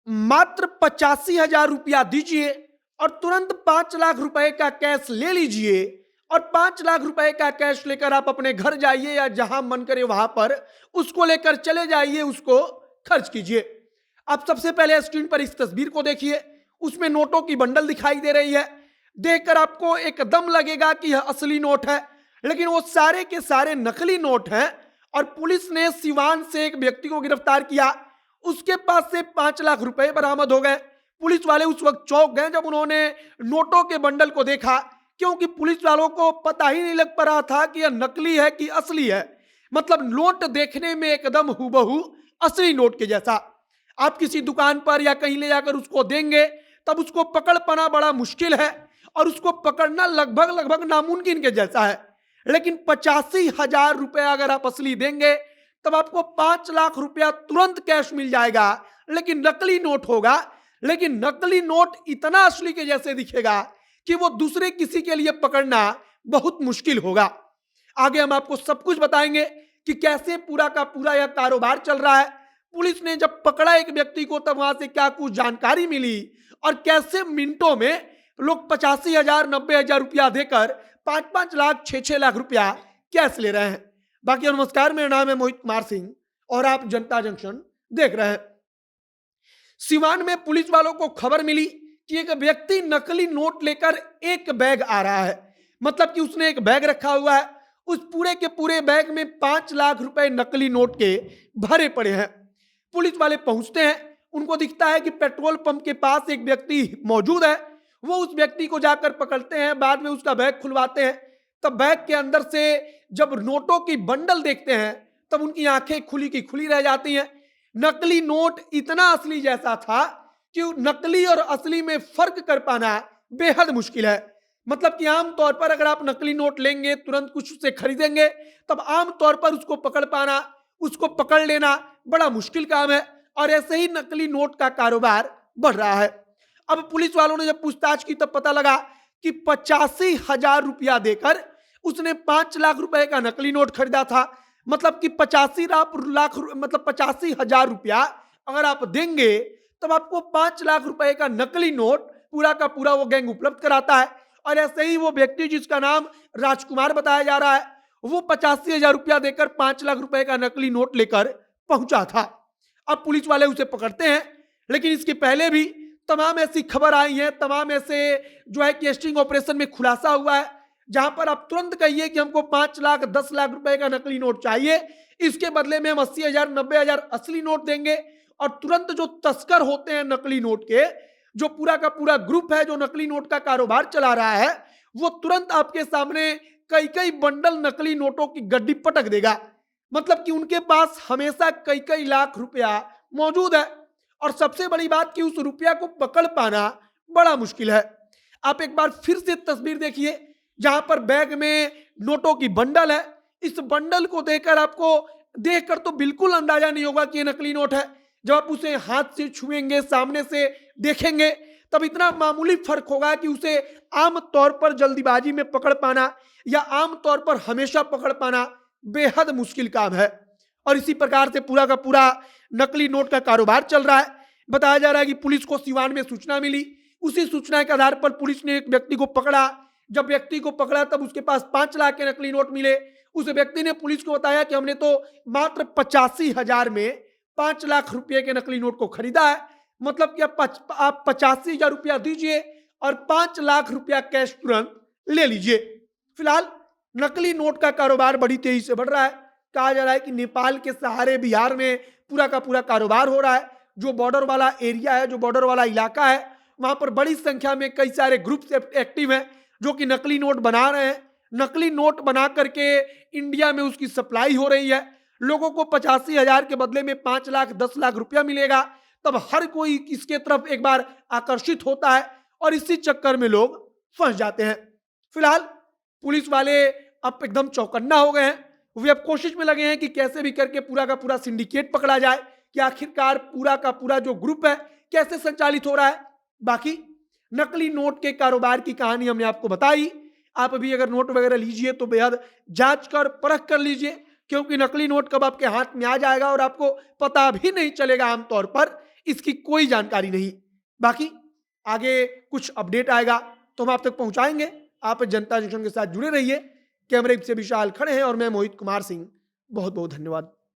मात्र 85,000 रुपया दीजिए और तुरंत 5 लाख रुपए का कैश ले लीजिए और 5 लाख रुपए का कैश लेकर आप अपने घर जाइए या जहां मन करे वहां पर उसको लेकर चले जाइए, उसको खर्च कीजिए। आप सबसे पहले स्क्रीन पर इस तस्वीर को देखिए, उसमें नोटों की बंडल दिखाई दे रही है। देखकर आपको एकदम लगेगा कि यह असली नोट है, लेकिन वो सारे के सारे नकली नोट हैं। और पुलिस ने सिवान से एक व्यक्ति को गिरफ्तार किया, उसके पास से 5 लाख रुपए बरामद हो गए। पुलिस वाले उस वक्त चौंक गए जब उन्होंने नोटों के बंडल को देखा, क्योंकि पुलिस वालों को पता ही नहीं लग पा रहा था कि यह नकली है कि असली है। मतलब नोट देखने में एकदम हूबहू असली नोट के जैसा। आप किसी दुकान पर या कहीं ले जाकर उसको देंगे तब उसको पकड़ पाना बड़ा मुश्किल है और उसको पकड़ना लगभग लगभग नामुमकिन के जैसा है। लेकिन 85,000 रुपया अगर आप असली देंगे तब आपको 5 लाख रुपया तुरंत कैश मिल जाएगा, लेकिन नकली नोट होगा। लेकिन नकली नोट इतना असली के जैसे दिखेगा कि वो दूसरे किसी के लिए पकड़ना बहुत मुश्किल होगा। आगे हम आपको सब कुछ बताएंगे कि कैसे पूरा का पूरा यह कारोबार चल रहा है। पुलिस ने जब पकड़ा एक व्यक्ति को तब वहां से क्या कुछ जानकारी मिली और कैसे मिनटों में लोग 85,000 90,000 रुपया देकर 5-5 लाख 6-6 लाख रुपया कैश ले रहे हैं। बाकी नमस्कार, मेरा नाम है मोहित कुमार सिंह और आप जनता जंक्शन देख रहे हैं। सिवान में पुलिस वालों को खबर मिली कि एक व्यक्ति नकली नोट लेकर एक बैग आ रहा है। मतलब कि उसने एक बैग रखा हुआ है, उस पूरे के पूरे बैग में 5 लाख रुपए नकली नोट के भरे पड़े हैं। पुलिस वाले पहुंचते हैं, उनको दिखता है कि पेट्रोल पंप के पास एक व्यक्ति मौजूद है। वो उस व्यक्ति को जाकर पकड़ते हैं, बाद में उसका बैग खुलवाते हैं। तब बैग के अंदर से जब नोटों की बंडल देखते हैं तब उनकी आंखें खुली की खुली रह जाती हैं। नकली नोट इतना असली जैसा था कि नकली और असली में फर्क कर पाना बेहद मुश्किल है। मतलब कि आम तौर पर अगर आप नकली नोट लेंगे, तुरंत कुछ उससे खरीदेंगे, तब आम तौर पर उसको पकड़ पाना, उसको पकड़ लेना बड़ा मुश्किल काम है। और ऐसे ही नकली नोट का कारोबार बढ़ रहा है। अब पुलिस वालों ने जब पूछताछ की तब पता लगा कि 85,000 रुपया देकर उसने 5 लाख रुपए का नकली नोट खरीदा था। मतलब कि 85 लाख मतलब 85,000 रुपया अगर आप देंगे तब आपको 5 लाख रुपए का नकली नोट पूरा का पूरा वो गैंग उपलब्ध कराता है। और ऐसे ही वो व्यक्ति जिसका नाम राजकुमार बताया जा रहा है, वो 85,000 रुपया देकर 5 लाख रुपए का नकली नोट लेकर पहुंचा था। अब पुलिस वाले उसे पकड़ते हैं, लेकिन इसके पहले भी तमाम ऐसी खबर आई है, तमाम ऐसे जो है कि स्टिंग ऑपरेशन में खुलासा हुआ है, जहां पर आप तुरंत कहिए कि हमको 5 लाख 10 लाख रुपए का नकली नोट चाहिए, इसके बदले में हम 80,000 90,000 असली नोट देंगे। और तुरंत जो तस्कर होते हैं नकली नोट के, जो पूरा का पूरा ग्रुप है जो नकली नोट का कारोबार चला रहा है, वो तुरंत आपके सामने कई कई बंडल नकली नोटों की गड्डी पटक देगा। मतलब कि उनके पास हमेशा कई कई लाख रुपया मौजूद है। और सबसे बड़ी बात कि उस रुपया को पकड़ पाना बड़ा मुश्किल है। आप एक बार फिर से तस्वीर देखिए, जहां पर बैग में नोटों की बंडल है। इस बंडल को देखकर तो बिल्कुल अंदाजा नहीं होगा कि ये नकली नोट है। जब आप उसे हाथ से छुएंगे, सामने से देखेंगे, तब इतना मामूली फर्क होगा कि उसे आम तौर पर जल्दीबाजी में पकड़ पाना या आम तौर पर हमेशा पकड़ पाना बेहद मुश्किल काम है। और इसी प्रकार से पूरा का पूरा नकली नोट का कारोबार चल रहा है। बताया जा रहा है कि पुलिस को सिवान में सूचना मिली, उसी सूचना के आधार पर पुलिस ने एक व्यक्ति को पकड़ा। जब व्यक्ति को पकड़ा तब उसके पास 5 लाख के नकली नोट मिले। उस व्यक्ति ने पुलिस को बताया कि हमने तो मात्र 85,000 में 5 लाख रुपए के नकली नोट को खरीदा है। मतलब कि आप 85,000 रुपया दीजिए और 5 लाख रुपया कैश तुरंत ले लीजिए। फिलहाल नकली नोट का कारोबार बड़ी तेजी से बढ़ रहा है। कहा जा रहा है कि नेपाल के सहारे बिहार में पूरा का पूरा कारोबार हो रहा है। जो बॉर्डर वाला एरिया है, जो बॉर्डर वाला इलाका है, वहां पर बड़ी संख्या में कई सारे ग्रुप्स एक्टिव हैं जो कि नकली नोट बना रहे हैं। नकली नोट बना करके इंडिया में उसकी सप्लाई हो रही है। लोगों को 85,000 के बदले में 5 लाख 10 लाख रुपया मिलेगा, तब हर कोई इसके तरफ एक बार आकर्षित होता है और इसी चक्कर में लोग फंस जाते हैं। फिलहाल पुलिस वाले अब एकदम चौकन्ना हो गए हैं। वे अब कोशिश में लगे हैं कि कैसे भी करके पूरा का पूरा सिंडिकेट पकड़ा जाए, कि आखिरकार पूरा का पूरा जो ग्रुप है कैसे संचालित हो रहा है। बाकी नकली नोट के कारोबार की कहानी हमने आपको बताई। आप भी अगर नोट वगैरह लीजिए तो बेहद जांच कर परख कर लीजिए, क्योंकि नकली नोट कब आपके हाथ में आ जाएगा और आपको पता भी नहीं चलेगा आमतौर पर। इसकी कोई जानकारी नहीं। बाकी आगे कुछ अपडेट आएगा तो हम आप तक पहुंचाएंगे। आप जनता जंक्शन के साथ जुड़े रहिए। कैमरे से विशाल खड़े हैं और मैं मोहित कुमार सिंह। बहुत बहुत धन्यवाद।